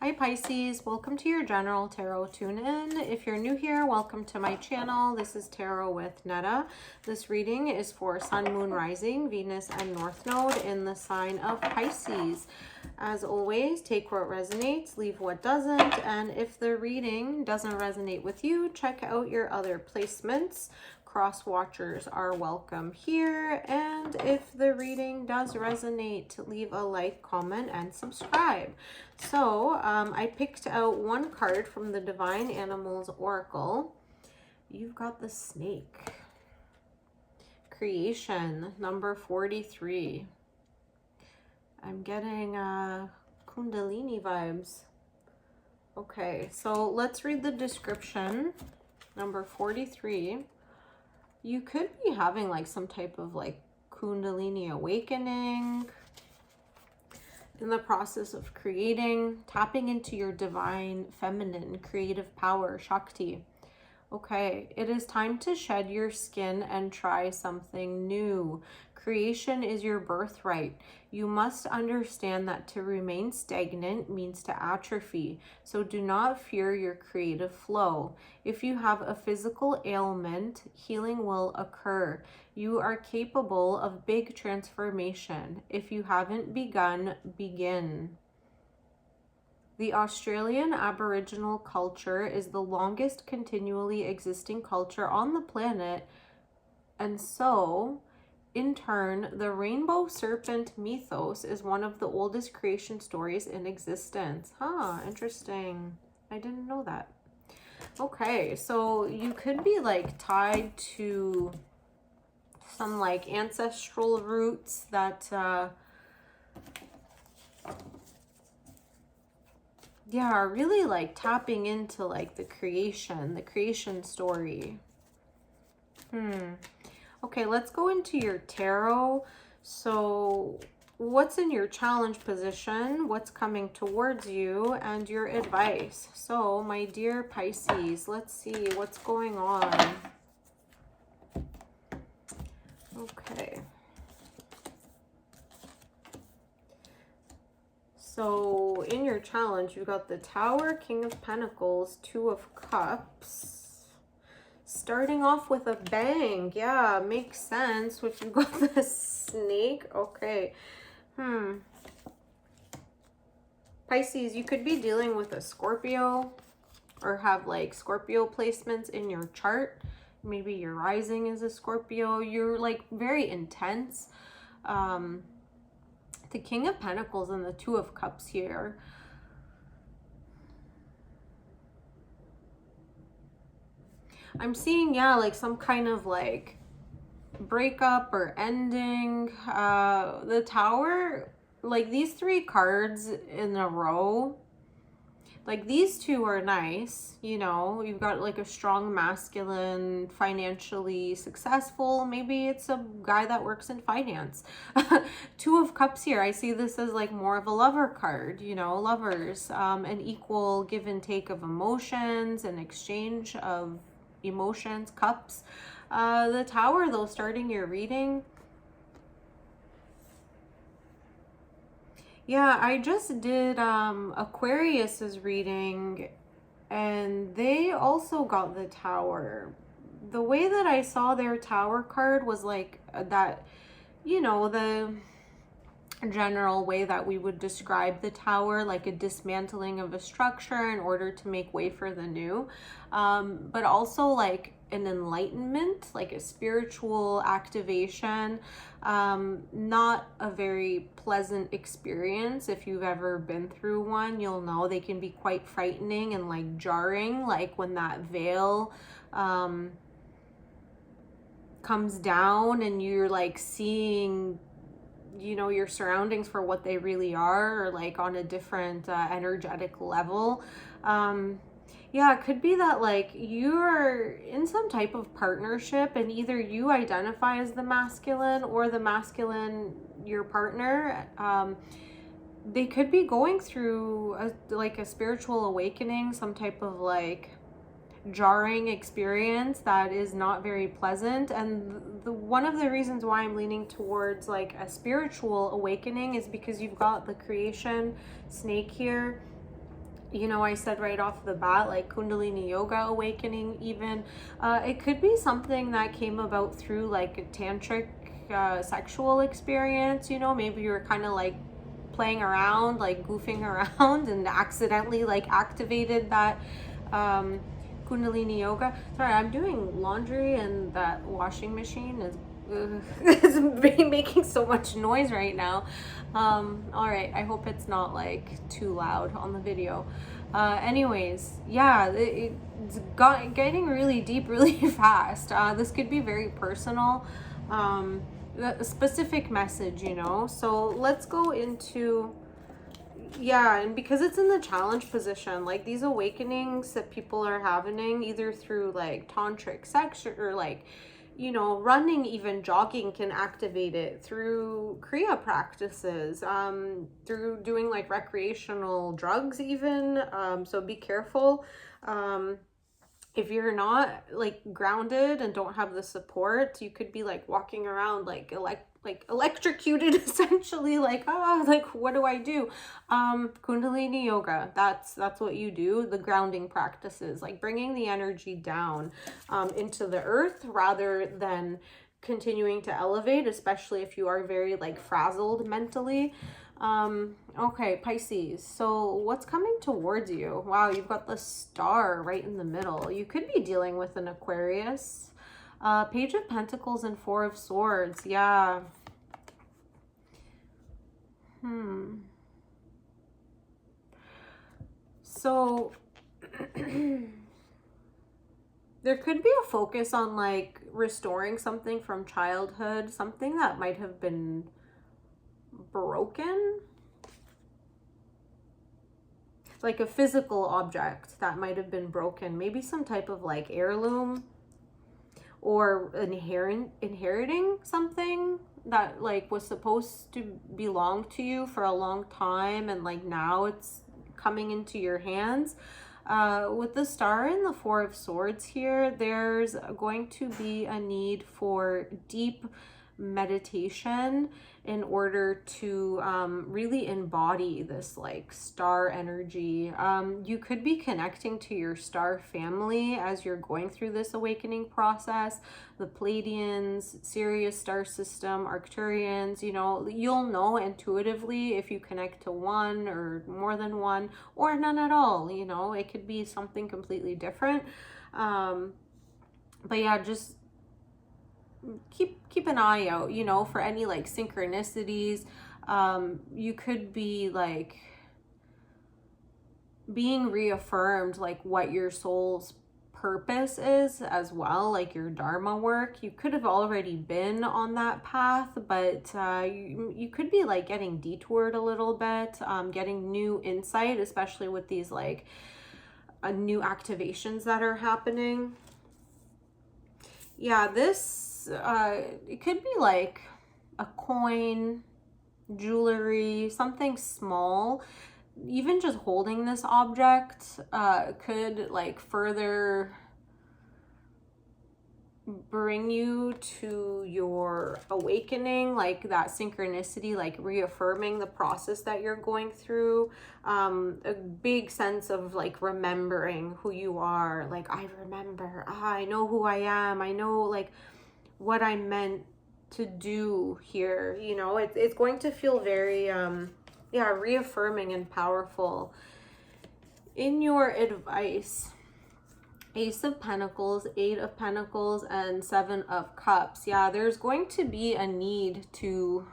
Hi Pisces, welcome to your general tarot tune-in. If you're new here, welcome to my channel. This is Tarot with Netta. This reading is for Sun, Moon, Rising, Venus, and North Node in the sign of Pisces. As always, take what resonates, leave what doesn't, and if the reading doesn't resonate with you, check out your other placements. Cross watchers are welcome here, and if the reading does resonate, leave a like, comment, and subscribe. So I picked out one card from the Divine Animals Oracle. You've got the snake. Creation, number 43. I'm getting Kundalini vibes. Okay, so let's read the description. Number 43. You could be having like some type of like Kundalini awakening in the process of creating, tapping into your divine feminine creative power, Shakti. Okay, it is time to shed your skin and try something new. Creation is your birthright. You must understand that to remain stagnant means to atrophy, so do not fear your creative flow. If you have a physical ailment, healing will occur. You are capable of big transformation. If you haven't begun, begin. The Australian Aboriginal culture is the longest continually existing culture on the planet, and so, in turn, the rainbow serpent mythos is one of the oldest creation stories in existence. Huh, interesting. I didn't know that. Okay, so you could be like tied to some like ancestral roots that yeah, are really like tapping into like the creation story. Okay, let's go into your tarot. So what's in your challenge position, what's coming towards you, and your advice. So my dear Pisces, let's see what's going on. Okay. So in your challenge, you've got the Tower, King of Pentacles, Two of Cups. Starting off with a bang. Yeah, makes sense. If you got the snake. Okay. Pisces, you could be dealing with a Scorpio or have like Scorpio placements in your chart. Maybe your rising is a Scorpio. You're like very intense. The King of Pentacles and the Two of Cups here. I'm seeing, yeah, like some kind of like breakup or ending. The Tower, like these three cards in a row, like these two are nice, you know, you've got like a strong masculine, financially successful. Maybe it's a guy that works in finance. Two of Cups here, I see this as like more of a lover card, you know, lovers, an equal give and take of emotions, an exchange of emotions, cups. The Tower though, starting your reading. Yeah, I just did Aquarius's reading and they also got the Tower. The way that I saw their Tower card was like that, you know, the general way that we would describe the Tower, like a dismantling of a structure in order to make way for the new, but also like an enlightenment, like a spiritual activation. Not a very pleasant experience. If you've ever been through one, you'll know they can be quite frightening and like jarring, like when that veil comes down and you're like seeing, you know, your surroundings for what they really are, or like on a different energetic level. Yeah, it could be that like you're in some type of partnership and either you identify as the masculine or the masculine, your partner. They could be going through like a spiritual awakening, some type of like jarring experience that is not very pleasant. And one of the reasons why I'm leaning towards like a spiritual awakening is because you've got the creation snake here. You know, I said right off the bat, like Kundalini yoga awakening even. It could be something that came about through like a tantric sexual experience, you know, maybe you're kind of like playing around, like goofing around and accidentally like activated that Kundalini yoga. Sorry, I'm doing laundry and that washing machine is it's making so much noise right now. All right, I hope it's not like too loud on the video. Anyways, yeah, it's getting really deep really fast. This could be very personal, a specific message, you know. So let's go into, yeah, and because it's in the challenge position, like these awakenings that people are having either through like tantric sex or like, you know, running, even jogging can activate it through Kriya practices, through doing like recreational drugs even. So be careful. If you're not like grounded and don't have the support, you could be like walking around like electrocuted essentially, like, oh, like what do I do? Kundalini yoga, that's what you do. The grounding practices, like bringing the energy down into the earth rather than continuing to elevate, especially if you are very like frazzled mentally. Okay, Pisces. So what's coming towards you? Wow, you've got the star right in the middle. You could be dealing with an Aquarius. Page of Pentacles and Four of Swords. Yeah. So there could be a focus on like restoring something from childhood, something that might have been broken, like a physical object that might have been broken, maybe some type of like heirloom, or inheriting something that like was supposed to belong to you for a long time and like now it's coming into your hands. With the star and the Four of Swords here, there's going to be a need for deep meditation in order to really embody this like star energy. You could be connecting to your star family as you're going through this awakening process. The Pleiadians, Sirius star system, Arcturians, you know, you'll know intuitively if you connect to one or more than one or none at all. You know, it could be something completely different. But yeah, just keep an eye out, you know, for any like synchronicities. You could be like being reaffirmed like what your soul's purpose is as well, like your dharma work. You could have already been on that path, but you could be like getting detoured a little bit, getting new insight, especially with these like new activations that are happening. Yeah, this it could be like a coin, jewelry, something small. Even just holding this object could like further bring you to your awakening, like that synchronicity, like reaffirming the process that you're going through. A big sense of like remembering who you are. Like, I remember, I know who I am. I know like what I meant to do here. You know, it's going to feel very yeah, reaffirming and powerful. In your advice, Ace of Pentacles, Eight of Pentacles, and Seven of Cups. Yeah, there's going to be a need to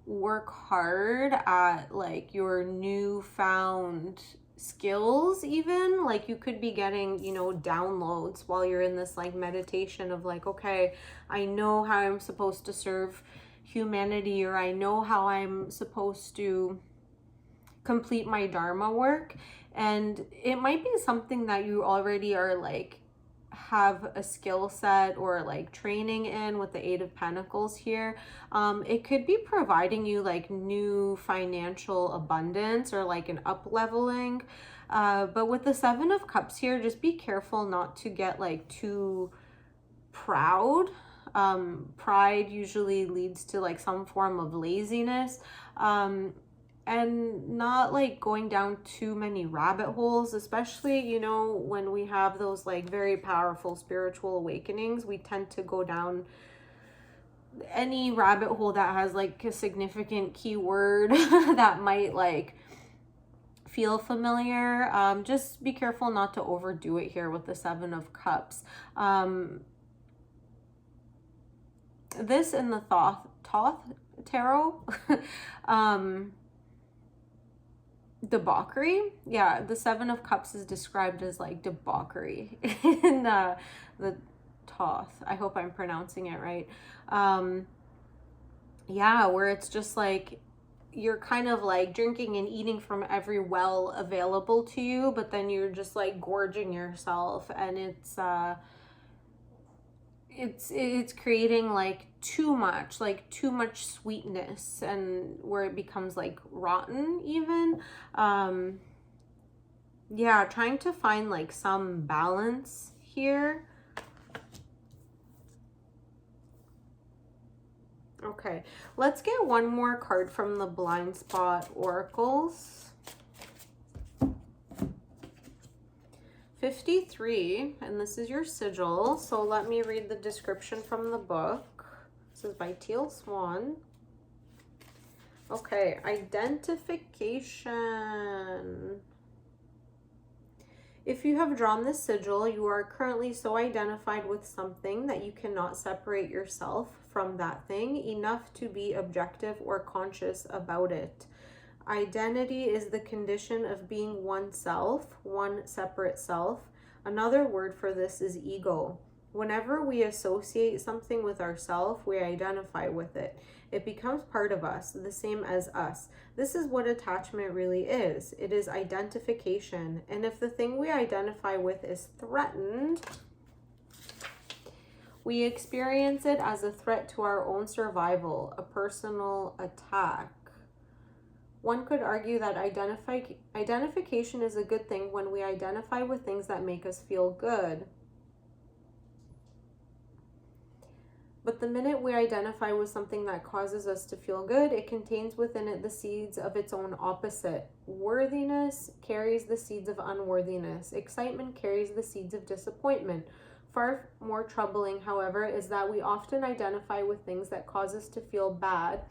work hard at like your newfound skills. Even like you could be getting, you know, downloads while you're in this like meditation of like, okay, I know how I'm supposed to serve humanity, or I know how I'm supposed to complete my dharma work. And it might be something that you already are like have a skill set or like training in with the Eight of Pentacles here. It could be providing you like new financial abundance or like an up leveling. But with the Seven of Cups here, just be careful not to get like too proud. Pride usually leads to like some form of laziness. and not like going down too many rabbit holes, especially, you know, when we have those like very powerful spiritual awakenings. We tend to go down any rabbit hole that has like a significant keyword that might like feel familiar. Just be careful not to overdo it here with the Seven of Cups. This in the Thoth Tarot, debauchery. Yeah, the Seven of Cups is described as like debauchery in the Thoth. I hope I'm pronouncing it right. Yeah, where it's just like you're kind of like drinking and eating from every well available to you, but then you're just like gorging yourself, and it's creating like too much sweetness, and where it becomes like rotten even. Yeah, trying to find like some balance here. Okay, let's get one more card from the Blind Spot Oracles. 53, and this is your sigil. So let me read the description from the book. This is by Teal Swan. Okay, identification. If you have drawn this sigil, you are currently so identified with something that you cannot separate yourself from that thing enough to be objective or conscious about it. Identity is the condition of being oneself, one separate self. Another word for this is ego. Whenever we associate something with ourselves, we identify with it. It becomes part of us, the same as us. This is what attachment really is. It is identification. And if the thing we identify with is threatened, we experience it as a threat to our own survival, a personal attack. One could argue that identification is a good thing when we identify with things that make us feel good. But the minute we identify with something that causes us to feel good, it contains within it the seeds of its own opposite. Worthiness carries the seeds of unworthiness. Excitement carries the seeds of disappointment. Far more troubling, however, is that we often identify with things that cause us to feel bad,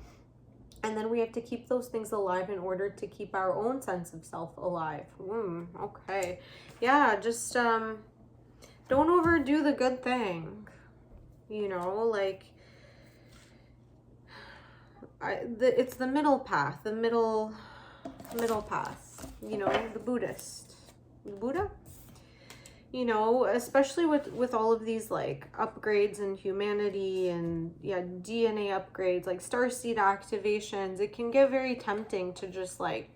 and then we have to keep those things alive in order to keep our own sense of self alive. Okay. Yeah, just don't overdo the good thing. You know, like, it's the middle path, the middle path, you know, the Buddha, you know, especially with all of these like upgrades in humanity and DNA upgrades, like starseed activations, it can get very tempting to just like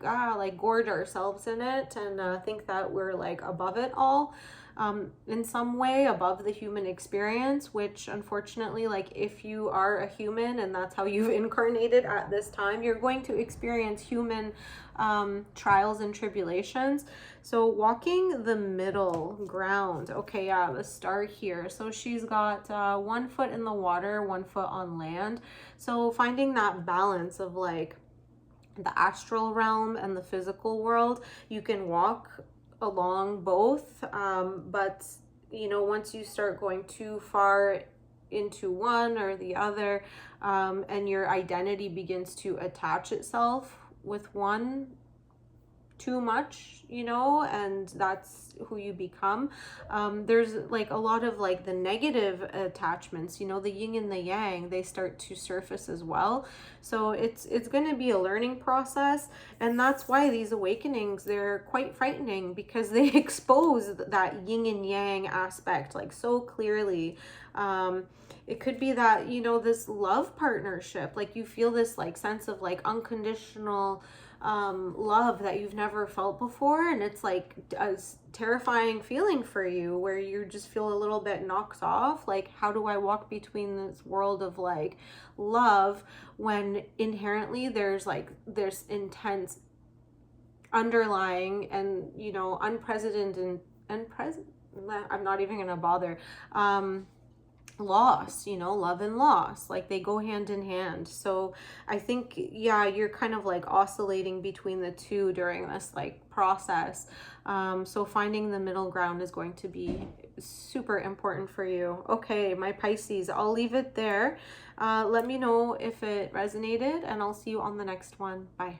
gorge ourselves in it and think that we're like above it all. In some way above the human experience, which unfortunately, like if you are a human and that's how you've incarnated at this time, you're going to experience human trials and tribulations. So walking the middle ground. Okay, yeah, the star here. So she's got 1 foot in the water, 1 foot on land. So finding that balance of like the astral realm and the physical world, you can walk along both, but you know, once you start going too far into one or the other, and your identity begins to attach itself with one too much, you know, and that's who you become. There's like a lot of like the negative attachments, you know, the yin and the yang, they start to surface as well. So it's going to be a learning process, and that's why these awakenings, they're quite frightening, because they expose that yin and yang aspect like so clearly. It could be that, you know, this love partnership, like you feel this like sense of like unconditional love that you've never felt before, and it's like a terrifying feeling for you, where you just feel a little bit knocked off, like how do I walk between this world of like love when inherently there's intense underlying and, you know, unprecedented I'm not even gonna bother loss, you know, love and loss, like they go hand in hand. So I think, yeah, you're kind of like oscillating between the two during this like process. So finding the middle ground is going to be super important for you. Okay, my Pisces, I'll leave it there. Let me know if it resonated, and I'll see you on the next one. Bye.